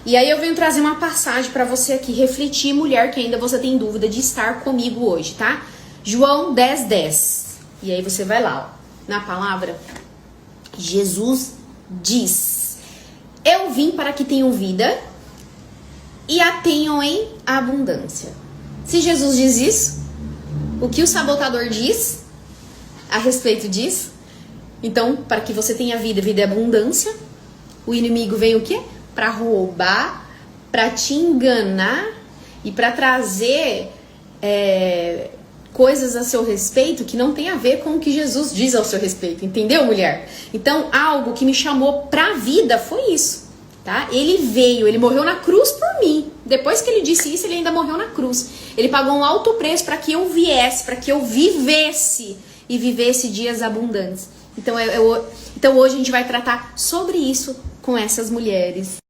E aí eu venho trazer uma passagem para você aqui refletir, mulher, que ainda você tem dúvida de estar comigo hoje, tá? João 10:10. E aí você vai lá, ó, na palavra, Jesus diz: eu vim para que tenham vida e a tenham em abundância. Se Jesus diz isso, o que o sabotador diz a respeito disso? Então, para que você tenha vida e abundância, o inimigo vem o quê? Para roubar, para te enganar e para trazer coisas a seu respeito que não tem a ver com o que Jesus diz ao seu respeito, entendeu, mulher? Então, algo que me chamou pra vida foi isso, tá? Ele veio, ele morreu na cruz por mim. Depois que ele disse isso, ele ainda morreu na cruz. Ele pagou um alto preço para que eu viesse, para que eu vivesse e vivesse dias abundantes. Então hoje a gente vai tratar sobre isso com essas mulheres.